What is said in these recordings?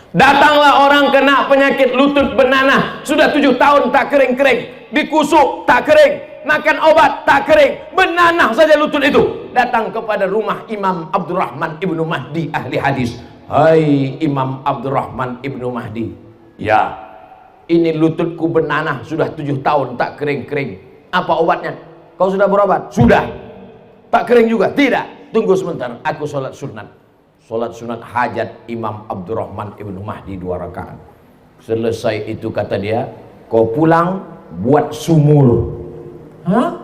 Datanglah orang kena penyakit lutut bernanah, sudah 7 tahun tak kering-kering, dikusuk tak kering, makan obat tak kering, bernanah saja lutut itu. Datang kepada rumah Imam Abdurrahman Ibnu Mahdi ahli hadis. Hai Imam Abdurrahman Ibnu Mahdi, ya, ini lututku bernanah sudah 7 tahun tak kering-kering. Apa obatnya? Kau sudah berobat? Sudah. Tak kering juga? Tidak. Tunggu sebentar, aku sholat sunat. Sholat sunat hajat Imam Abdurrahman Ibnu Mahdi 2 rakaat. Selesai itu kata dia, kau pulang buat sumur. Hah?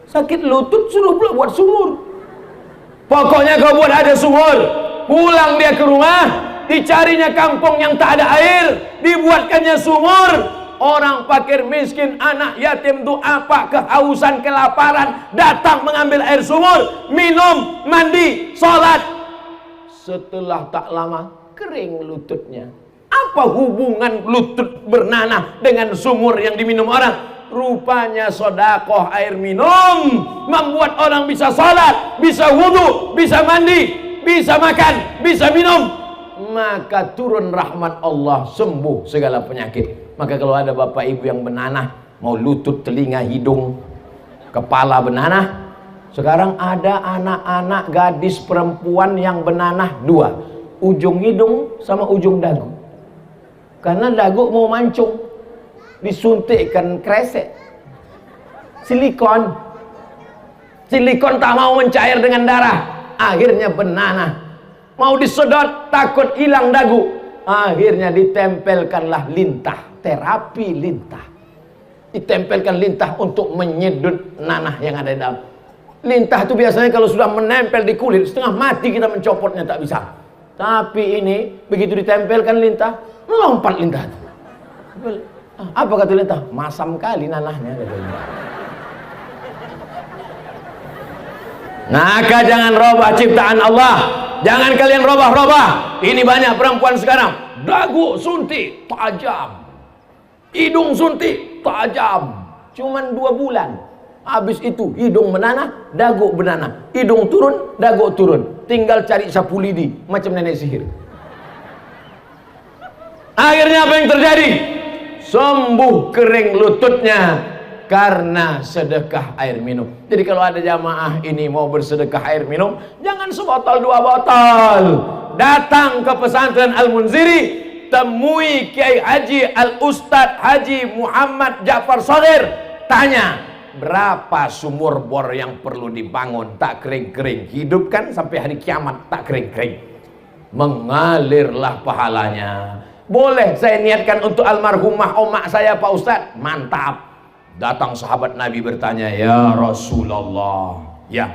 Sakit lutut suruh pula buat sumur. Pokoknya kau buat ada sumur. Pulang dia ke rumah, dicarinya kampung yang tak ada air, dibuatkannya sumur. Orang fakir miskin, anak yatim tuh apa, kehausan, kelaparan, datang mengambil air sumur, minum, mandi, sholat. Setelah tak lama kering lututnya. Apa hubungan lutut bernanah dengan sumur yang diminum orang? Rupanya sodakoh air minum membuat orang bisa sholat, bisa wudhu, bisa mandi, bisa makan, bisa minum. Maka turun rahmat Allah, sembuh segala penyakit. Maka kalau ada bapak ibu yang bernanah, mau lutut, telinga, hidung, kepala bernanah. Sekarang ada anak-anak gadis perempuan yang bernanah 2, ujung hidung sama ujung dagu. Karena dagu mau mancung, disuntikkan kresek silikon. Silikon tak mau mencair dengan darah, akhirnya bernanah. Mau disedot takut hilang dagu, akhirnya ditempelkanlah lintah, terapi lintah. Ditempelkan lintah untuk menyedot nanah yang ada di dalam. Lintah itu biasanya kalau sudah menempel di kulit, setengah mati kita mencopotnya tak bisa. Tapi ini begitu ditempelkan lintah, melompat lintah itu. Apa kata lintah? Masam kali nanahnya. Maka jangan robah ciptaan Allah. Jangan kalian robah-robah. Ini banyak perempuan sekarang, dagu suntik tajam, hidung suntik tajam, cuman 2 bulan. Habis itu hidung menanah, dagu bernanah, hidung turun, dagu turun. Tinggal cari sapu lidi macam nenek sihir. Akhirnya apa yang terjadi? Sembuh kering lututnya karena sedekah air minum. Jadi kalau ada jamaah ini mau bersedekah air minum, jangan sebotol 2 botol. Datang ke pesantren Al-Munziri, temui Kiai Haji Al-Ustadz Haji Muhammad Ja'far Shagir, tanya berapa sumur bor yang perlu dibangun tak kering-kering, hidupkan sampai hari kiamat tak kering-kering, mengalirlah pahalanya. Boleh saya niatkan untuk almarhumah omak saya Pak Ustadz? Mantap. Datang sahabat Nabi bertanya, ya Rasulullah, ya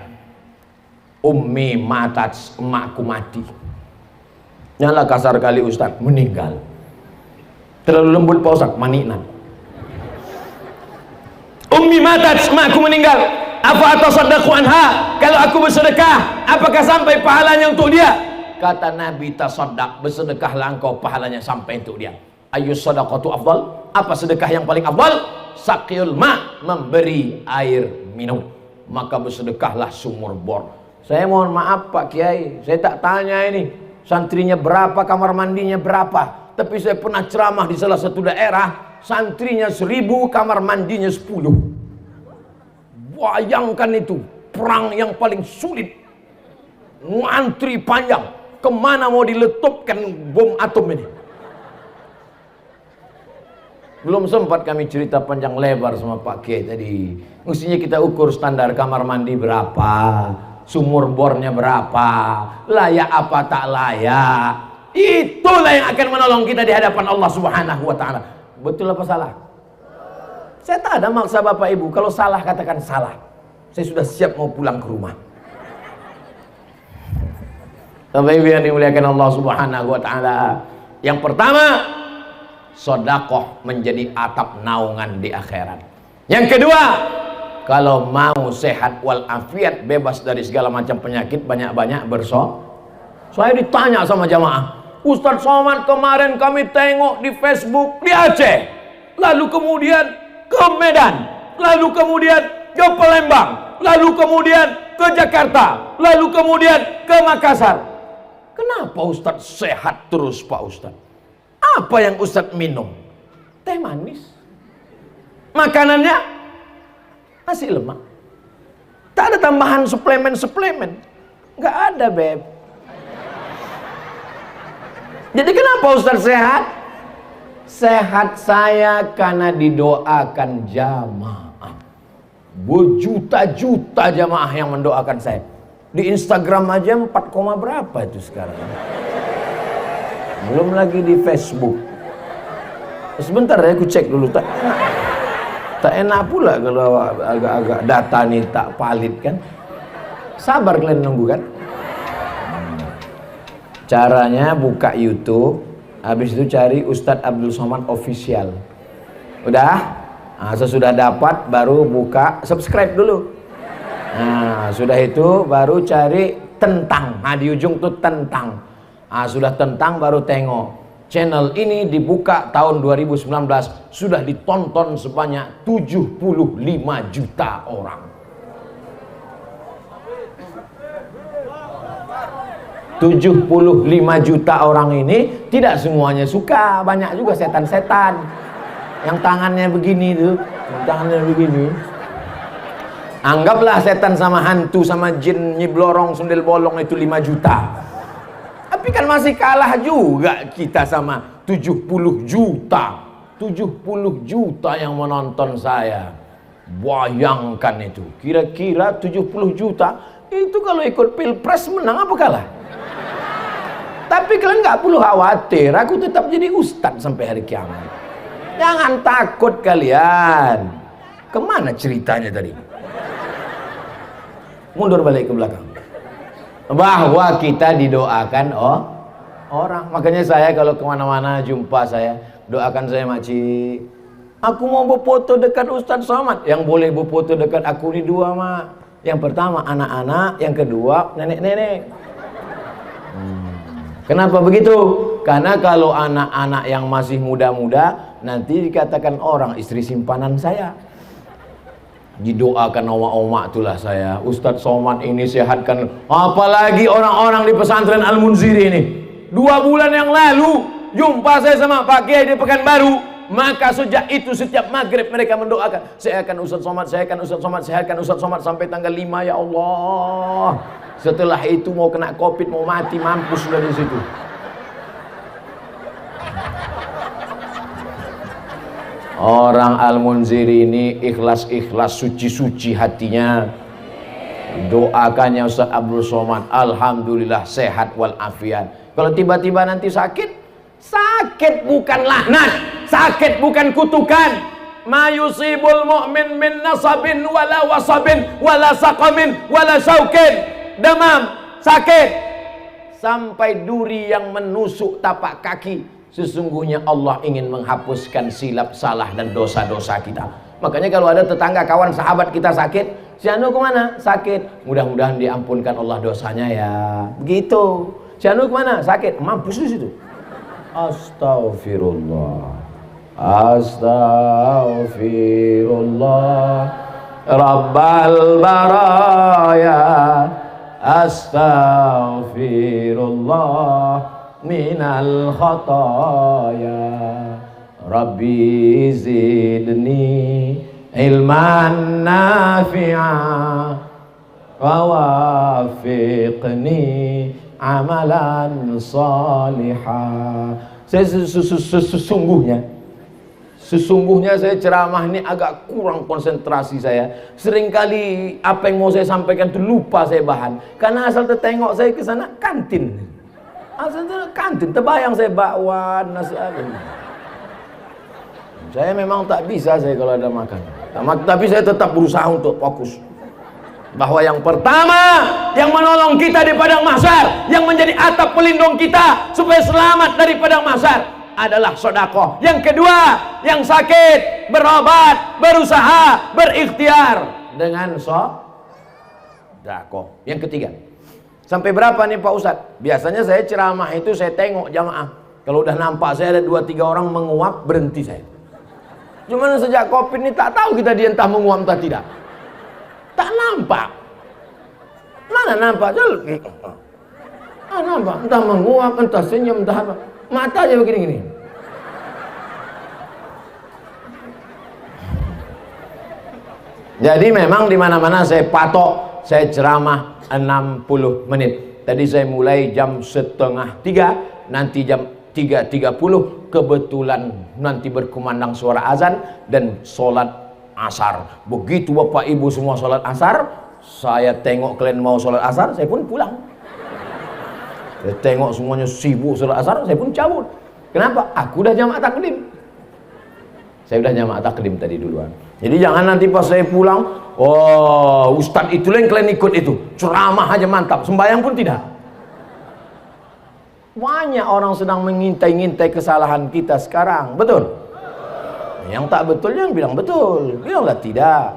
ummi matat, emakku mati. Nyala kasar kali Ustadz, meninggal. Terlalu lembut Pak Ustadz, maninan. Ummi matat, emakku meninggal. Apa atasaddaqu anha? Kalau aku bersedekah, apakah sampai pahalanya untuk dia? Kata Nabi, tasaddaq, bersedekahlah engkau, pahalanya sampai untuk dia. Ayyus sadaqatu afdal? Apa sedekah yang paling afdal? Saqiyul ma, memberi air minum. Maka bersedekahlah sumur bor. Saya mohon maaf Pak Kiai, saya tak tanya ini santrinya berapa, kamar mandinya berapa. Tapi saya pernah ceramah di salah satu daerah, santrinya 1000, kamar mandinya 10. Bayangkan itu, perang yang paling sulit. Antri panjang, kemana mau diletupkan bom atom ini. Belum sempat kami cerita panjang lebar sama Pak Kiai tadi. Mestinya kita ukur standar kamar mandi berapa, sumur bornya berapa, layak apa tak layak. Itulah yang akan menolong kita di hadapan Allah Subhanahu wa Ta'ala. Betul apa salah? Saya tak ada maksa Bapak Ibu. Kalau salah katakan salah. Saya sudah siap mau pulang ke rumah. Bapak Ibu yang dimuliakan Allah Subhanahu wa Ta'ala, yang pertama, sedekah menjadi atap naungan di akhirat. Yang kedua, kalau mau sehat walafiat, bebas dari segala macam penyakit, banyak-banyak bersolat. Saya ditanya sama jamaah, Ustadz Somad, kemarin kami tengok di Facebook di Aceh, lalu kemudian ke Medan, lalu kemudian ke Palembang, lalu kemudian ke Jakarta, lalu kemudian ke Makassar. Kenapa Ustadz sehat terus Pak Ustadz? Apa yang Ustadz minum? Teh manis. Makanannya nasi lemak. Tak ada tambahan suplemen. Nggak ada, Beb. Jadi kenapa Ustadz sehat? Sehat saya karena didoakan jamaah. Berjuta-juta jamaah yang mendoakan saya. Di Instagram aja 4, berapa itu sekarang. Belum lagi di Facebook. Sebentar ya, aku cek dulu. Tak enak pula kalau agak-agak data nih tak valid kan. Sabar kalian nunggu kan. Caranya buka YouTube, habis itu cari Ustadz Abdul Somad Official. Udah? Nah, sesudah dapat baru buka subscribe dulu. Nah, sudah itu baru cari tentang. Nah, di ujung tuh tentang. Nah, sudah tentang baru tengok. Channel ini dibuka tahun 2019, sudah ditonton sebanyak 75 juta orang. 75 juta orang ini tidak semuanya suka, banyak juga setan-setan yang tangannya begini tuh, tangannya begini. Anggaplah setan sama hantu sama jin nyiblorong sundel bolong itu 5 juta. Tapi kan masih kalah juga kita sama 70 juta. 70 juta yang menonton saya. Bayangkan itu. Kira-kira 70 juta itu kalau ikut pilpres menang apa kalah? Tapi kalian nggak perlu khawatir, aku tetap jadi ustadz sampai hari kiamat. Jangan takut kalian. Kemana ceritanya tadi? Mundur balik ke belakang. Bahwa kita didoakan orang. Makanya saya kalau kemana-mana jumpa saya, doakan saya makcik. Aku mau berfoto dekat Ustadz Somad. Yang boleh berfoto dekat aku ini 2 mak. Yang pertama anak-anak, yang kedua nenek-nenek. Kenapa begitu? Karena kalau anak-anak yang masih muda-muda nanti dikatakan orang istri simpanan saya. Didoakan oma-oma itulah saya. Ustadz Somad ini sehatkan. Apalagi orang-orang di pesantren Al-Munziri ini. 2 bulan yang lalu jumpa saya sama Pak Kiai di Pekanbaru. Maka sejak itu setiap maghrib mereka mendoakan, saya akan Ustadz Somad, saya akan Ustadz Somad, saya akan Ustadz Somad sampai tanggal 5 ya Allah. Setelah itu mau kena COVID, mau mati, mampus sudah di situ. Orang Al-Munziri ini ikhlas-ikhlas, suci-suci hatinya. Doakannya Ustadz Abdul Somad, alhamdulillah sehat walafiat. Kalau tiba-tiba nanti sakit, sakit bukan laknat, sakit bukan kutukan. Ma yusibul mu'min min nasabin wala wasabin wala saqamin wala syaukin. Demam, sakit, sampai duri yang menusuk tapak kaki. Sesungguhnya Allah ingin menghapuskan silap, salah dan dosa-dosa kita. Makanya kalau ada tetangga, kawan, sahabat kita sakit, si Anu kemana? Sakit. Mudah-mudahan diampunkan Allah dosanya ya. Begitu. Si Anu kemana? Sakit. Mampus di situ. Astaghfirullah. Astaghfirullah. Rabbal baraya. Astaghfirullah minal khataya. Rabbi zidni ilman nafi'a wa wafiqni amalan salihah. Sesungguhnya saya ceramah ini agak kurang konsentrasi saya. Seringkali apa yang mau saya sampaikan itu lupa saya bahan. Karena asal tertengok saya ke sana kantin. Asal kantin, terbayang saya bakwan, nasi ayam. Saya memang tak bisa saya kalau ada makan. Tapi saya tetap berusaha untuk fokus. Bahwa yang pertama yang menolong kita di padang mahsyar, yang menjadi atap pelindung kita supaya selamat dari padang mahsyar adalah sedekah. Yang kedua, yang sakit berobat, berusaha, berikhtiar dengan sedekah. Yang ketiga, sampai berapa nih Pak Ustadz? Biasanya saya ceramah itu saya tengok jamaah. Kalau udah nampak saya ada 2-3 orang menguap, berhenti saya. Cuman sejak COVID ini tak tahu kita dia entah menguap entah tidak. Tak nampak. Mana nampak? Nampak, entah menguap, entah senyum, entah apa. Mata aja begini-gini. Jadi memang di mana-mana saya patok, saya ceramah 60 menit. Tadi saya mulai jam 2:30, nanti jam 3:30 kebetulan nanti berkumandang suara azan dan sholat asar. Begitu Bapak Ibu semua sholat asar, saya tengok kalian mau sholat asar, saya pun pulang. Saya tengok semuanya sibuk sholat asar, saya pun cabut. Kenapa? Aku udah jamaah taklim. Saya udah jamaah taklim tadi duluan. Jadi jangan nanti pas saya pulang, oh ustadz itu yang kalian ikut itu, ceramah aja mantap, sembahyang pun tidak. Banyak orang sedang mengintai-ngintai kesalahan kita sekarang, betul? Yang tak betul yang bilang betul, bilanglah tidak.